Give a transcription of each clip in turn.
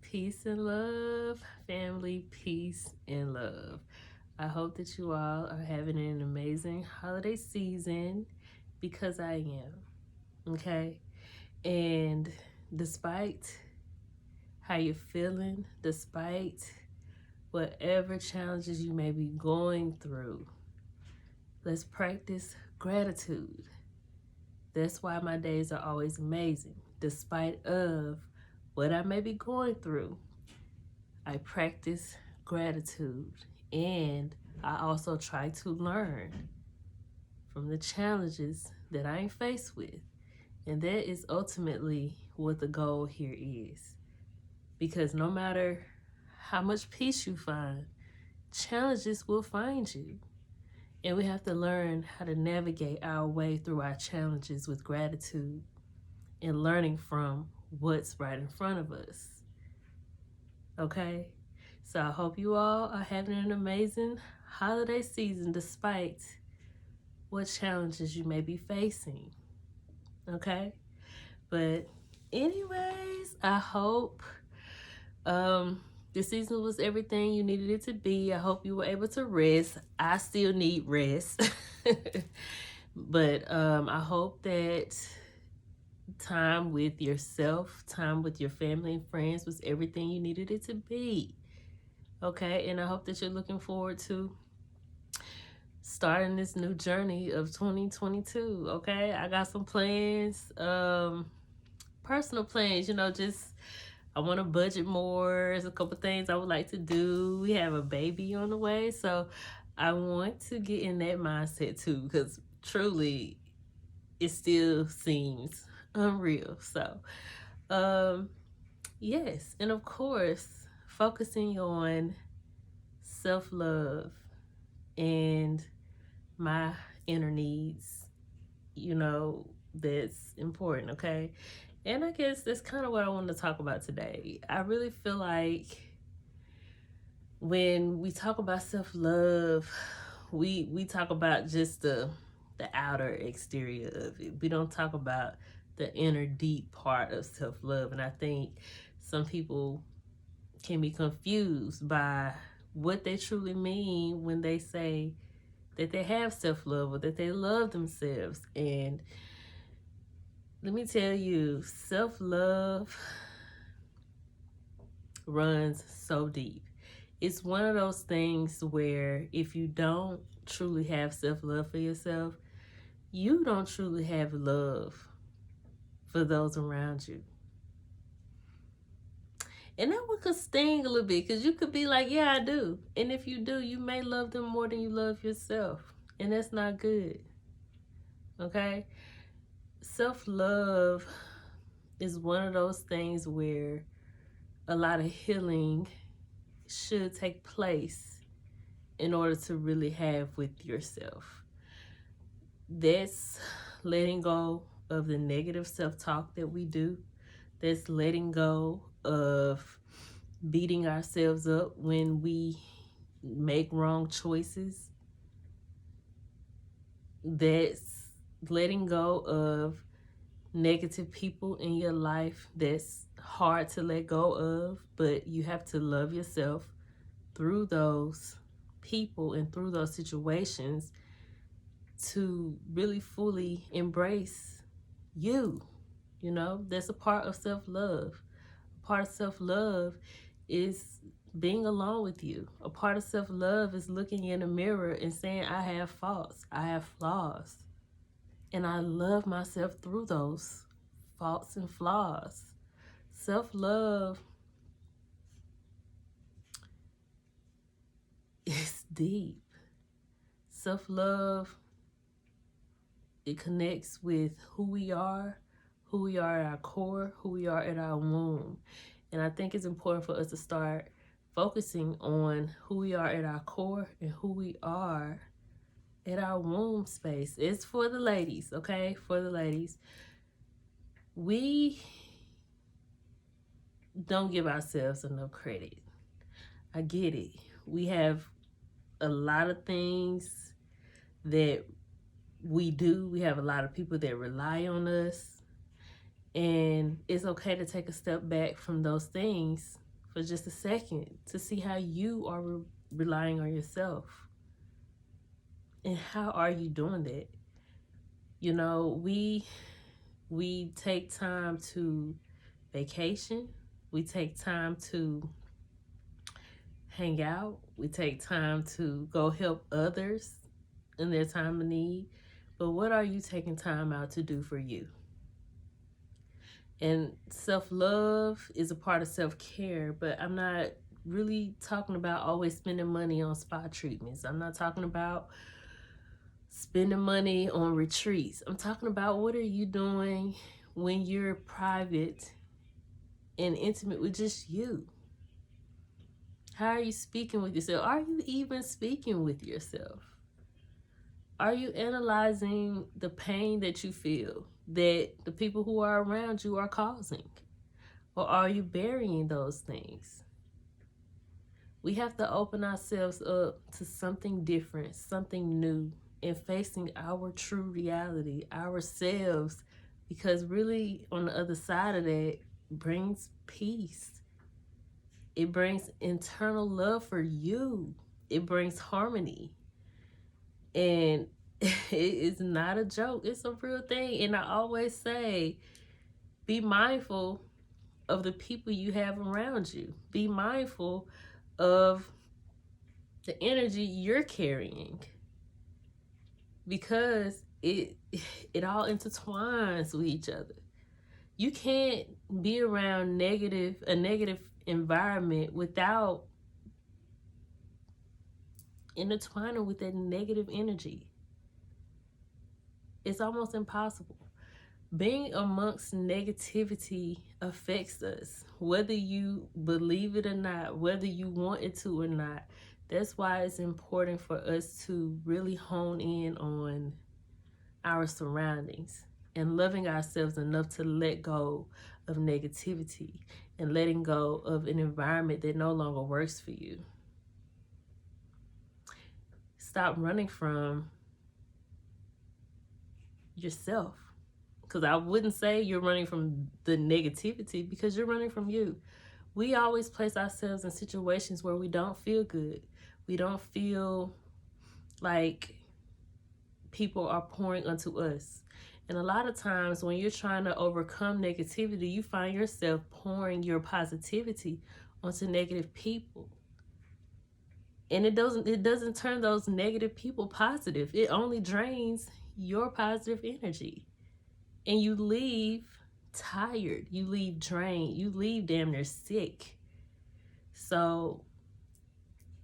Peace and love, family, peace and love. I hope that you all are having an amazing holiday season because I am. Okay? And despite how you're feeling, despite whatever challenges you may be going through, let's practice gratitude. That's why my days are always amazing. Despite of what I may be going through, I practice gratitude, and I also try to learn from the challenges that I am faced with. And that is ultimately what the goal here is. Because no matter how much peace you find, challenges will find you. And we have to learn how to navigate our way through our challenges with gratitude and learning from what's right in front of us. Okay? So I hope you all are having an amazing holiday season despite what challenges you may be facing. Okay? But anyways, I hope this season was everything you needed it to be. I hope you were able to rest. I still need rest. But I hope that time with yourself, time with your family and friends was everything you needed it to be. Okay, and I hope that you're looking forward to starting this new journey of 2022. Okay, I got some plans, personal plans, just I want to budget more. There's a couple things I would like to do. We have a baby on the way, so I want to get in that mindset too, because truly it still seems unreal. So yes, and of course focusing on self-love and my inner needs, that's important. Okay, and I guess that's kind of what I wanted to talk about today. I really feel like when we talk about self-love, we talk about just the outer exterior of it. We don't talk about the inner deep part of self-love. And I think some people can be confused by what they truly mean when they say that they have self-love or that they love themselves. And let me tell you, self-love runs so deep. It's one of those things where if you don't truly have self-love for yourself, you don't truly have love for those around you. And that one could sting a little bit because you could be like, yeah, I do. And if you do, you may love them more than you love yourself. And that's not good. Okay? Self-love is one of those things where a lot of healing should take place in order to really have with yourself. That's letting go of the negative self-talk that we do. That's letting go of beating ourselves up when we make wrong choices. That's letting go of negative people in your life that's hard to let go of, but you have to love yourself through those people and through those situations to really fully embrace you. That's a part of self-love. A part of self-love is being alone with you. A part of self-love is looking in a mirror and saying, I have faults, I have flaws, and I love myself through those faults and flaws. Self-love is deep. Self-love, it connects with who we are at our core, who we are at our womb. And I think it's important for us to start focusing on who we are at our core and who we are at our womb space. It's for the ladies, okay? For the ladies. We don't give ourselves enough credit. I get it. We have a lot of things that we do. We have a lot of people that rely on us. And it's okay to take a step back from those things for just a second to see how you are relying on yourself. And how are you doing that? You know, we take time to vacation. We take time to hang out. We take time to go help others in their time of need. But what are you taking time out to do for you? And self-love is a part of self-care, but I'm not really talking about always spending money on spa treatments. I'm not talking about spending money on retreats. I'm talking about what are you doing when you're private and intimate with just you? How are you speaking with yourself? Are you even speaking with yourself? Are you analyzing the pain that you feel that the people who are around you are causing? Or are you burying those things? We have to open ourselves up to something different, something new, and facing our true reality, ourselves, because really on the other side of that brings peace. It brings internal love for you. It brings harmony. And it is not a joke. It's a real thing. And I always say, be mindful of the people you have around you. Be mindful of the energy you're carrying, because it all intertwines with each other. You can't be around a negative environment without intertwining with that negative energy. It's almost impossible. Being amongst negativity affects us, whether you believe it or not, whether you want it to or not. That's why it's important for us to really hone in on our surroundings and loving ourselves enough to let go of negativity and letting go of an environment that no longer works for you. Stop running from yourself. Because I wouldn't say you're running from the negativity, because you're running from you. We always place ourselves in situations where we don't feel good. We don't feel like people are pouring onto us. And a lot of times when you're trying to overcome negativity, you find yourself pouring your positivity onto negative people. And it doesn't turn those negative people positive. It only drains your positive energy. And you leave tired. You leave drained. You leave damn near sick. So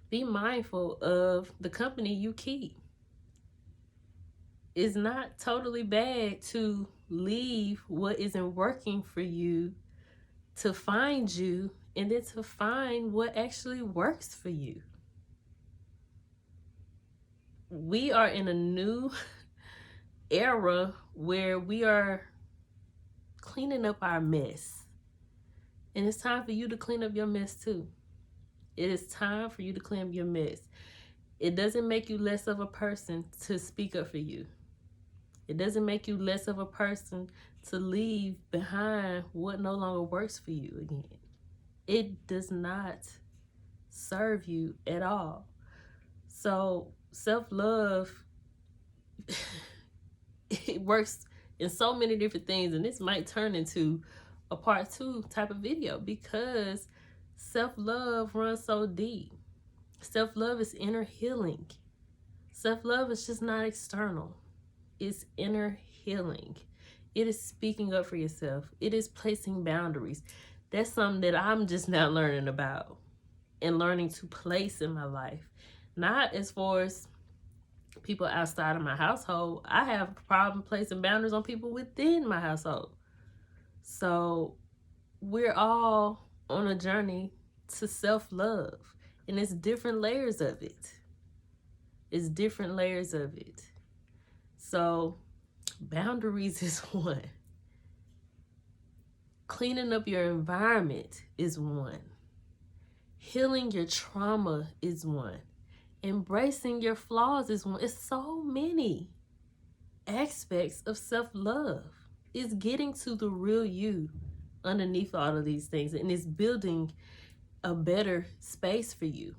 be mindful of the company you keep. It's not totally bad to leave what isn't working for you to find you, and then to find what actually works for you. We are in a new era where we are cleaning up our mess. And it's time for you to clean up your mess too. It is time for you to clean up your mess. It doesn't make you less of a person to speak up for you. It doesn't make you less of a person to leave behind what no longer works for you again. It does not serve you at all. So self-love, it works in so many different things, and this might turn into a part 2 type of video, because self-love runs so deep. Self-love is inner healing. Self-love is just not external. It's inner healing. It is speaking up for yourself. It is placing boundaries. That's something that I'm just now learning about and learning to place in my life. Not as far as people outside of my household. I have a problem placing boundaries on people within my household. So we're all on a journey to self-love, and it's different layers of it. It's different layers of it. So boundaries is one. Cleaning up your environment is one. Healing your trauma is one. Embracing your flaws is one. It's so many aspects of self-love. It's getting to the real you underneath all of these things, and it's building a better space for you.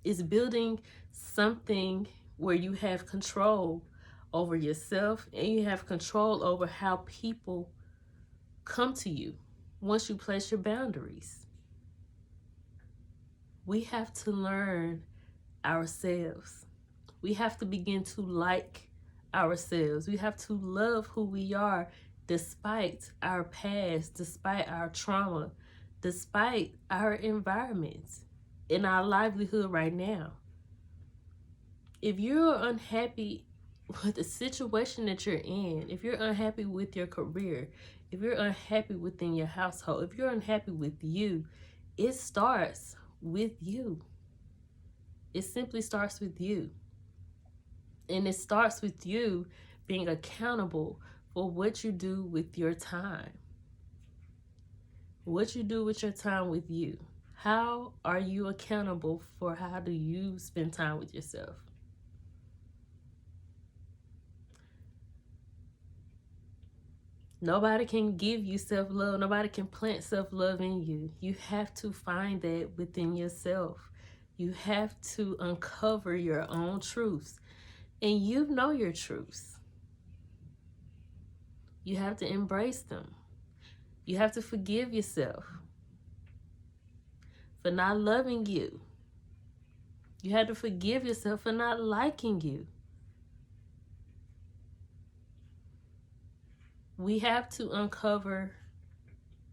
It's building something where you have control over yourself and you have control over how people come to you once you place your boundaries. We have to learn ourselves. We have to begin to like ourselves. We have to love who we are despite our past, despite our trauma, despite our environments, in our livelihood right now. If you're unhappy with the situation that you're in, if you're unhappy with your career, if you're unhappy within your household, if you're unhappy with you, it starts with you. It simply starts with you. And it starts with you being accountable for what you do with your time. What you do with your time with you. How are you accountable for how do you spend time with yourself? Nobody can give you self-love. Nobody can plant self-love in you. You have to find that within yourself. You have to uncover your own truths. And you know your truths. You have to embrace them. You have to forgive yourself for not loving you. You have to forgive yourself for not liking you. We have to uncover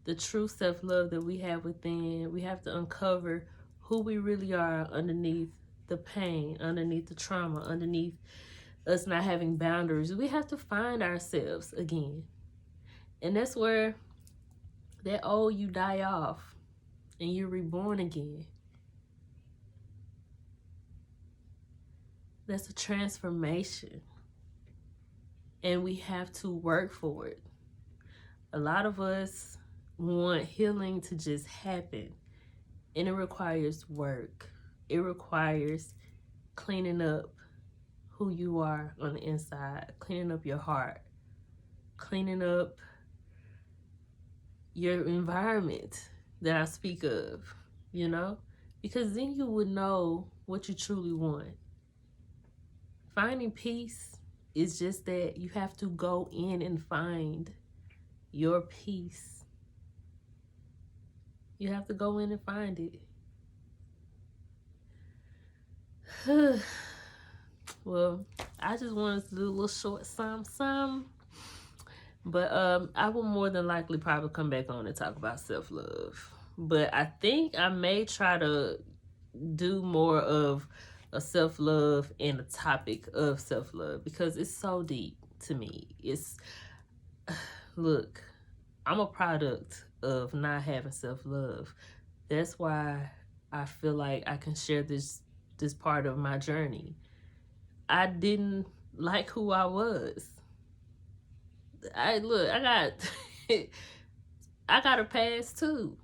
the true self-love that we have within. We have to uncover who we really are underneath the pain, underneath the trauma, underneath us not having boundaries. We have to find ourselves again. And that's where that old you die off and you're reborn again. That's a transformation. And we have to work for it. A lot of us want healing to just happen. And it requires work. It requires cleaning up who you are on the inside, cleaning up your heart, cleaning up your environment that I speak of, you know? Because then you would know what you truly want. Finding peace is just that you have to go in and find your peace. You have to go in and find it. Well, I just wanted to do a little short some. But I will more than likely probably come back on and talk about self-love. But I think I may try to do more of a self-love and a topic of self-love because it's so deep to me. Look, I'm a product of not having self-love. That's why I feel like I can share this part of my journey. I didn't like who I was. I got a past too.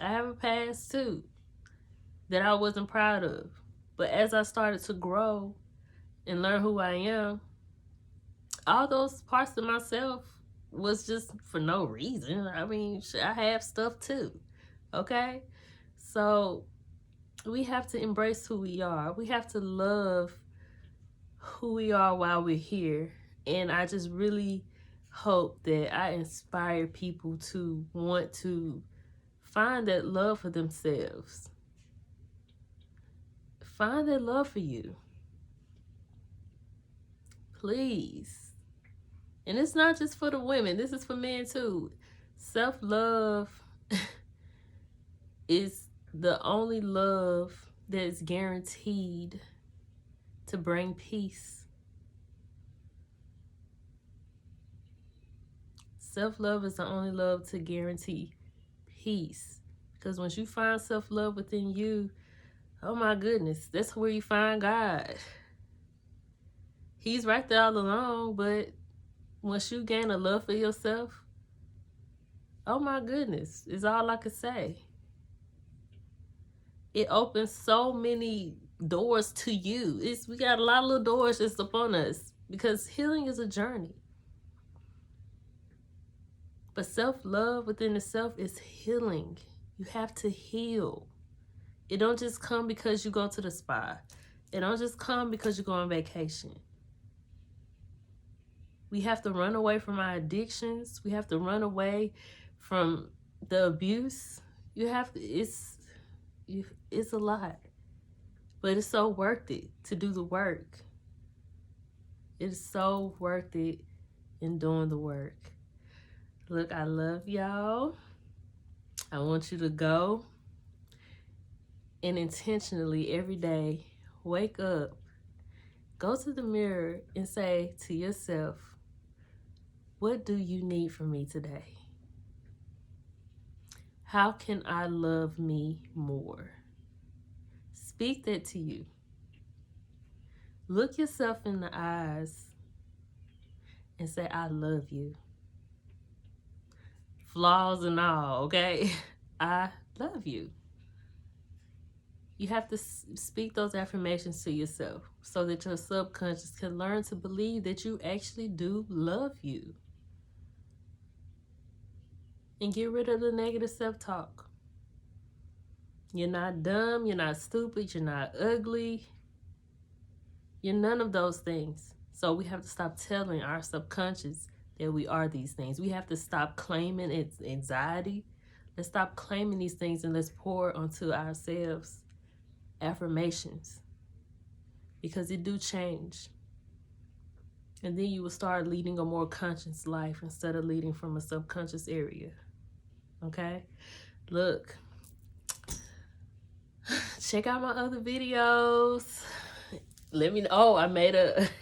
I have a past too that I wasn't proud of. But as I started to grow and learn who I am, all those parts of myself was just for no reason. I mean, I have stuff too. Okay? So we have to embrace who we are. We have to love who we are while we're here. And I just really hope that I inspire people to want to find that love for themselves. Find that love for you. Please. And it's not just for the women. This is for men too. Self-love is the only love that is guaranteed to bring peace. Self-love is the only love to guarantee peace. Because once you find self-love within you, oh my goodness, that's where you find God. He's right there all along, but once you gain a love for yourself, oh my goodness, is all I could say. It opens so many doors to you. We got a lot of little doors just upon us because healing is a journey. But self-love within itself is healing. You have to heal. It don't just come because you go to the spa. It don't just come because you go on vacation. We have to run away from our addictions. We have to run away from the abuse. It's a lot. But it's so worth it to do the work. It's so worth it in doing the work. Look, I love y'all. I want you to go and intentionally every day wake up, go to the mirror and say to yourself, what do you need from me today? How can I love me more? Speak that to you. Look yourself in the eyes and say, I love you. Flaws and all, okay? I love you. You have to speak those affirmations to yourself so that your subconscious can learn to believe that you actually do love you. And get rid of the negative self-talk. You're not dumb, you're not stupid, you're not ugly. You're none of those things. So we have to stop telling our subconscious that we are these things. We have to stop claiming its anxiety. Let's stop claiming these things and let's pour onto ourselves affirmations. Because it do change. And then you will start leading a more conscious life instead of leading from a subconscious area. Okay? Look. Check out my other videos. Let me know. Oh, I made a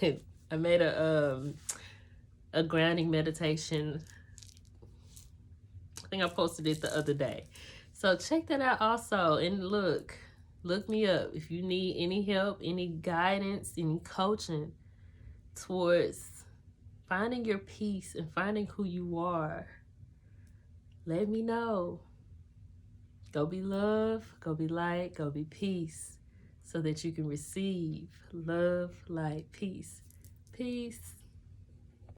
grounding meditation. I think I posted it the other day. So check that out also. And look me up if you need any help, any guidance, any coaching towards finding your peace and finding who you are. Let me know. Go be love, go be light, go be peace, so that you can receive love, light, peace. Peace.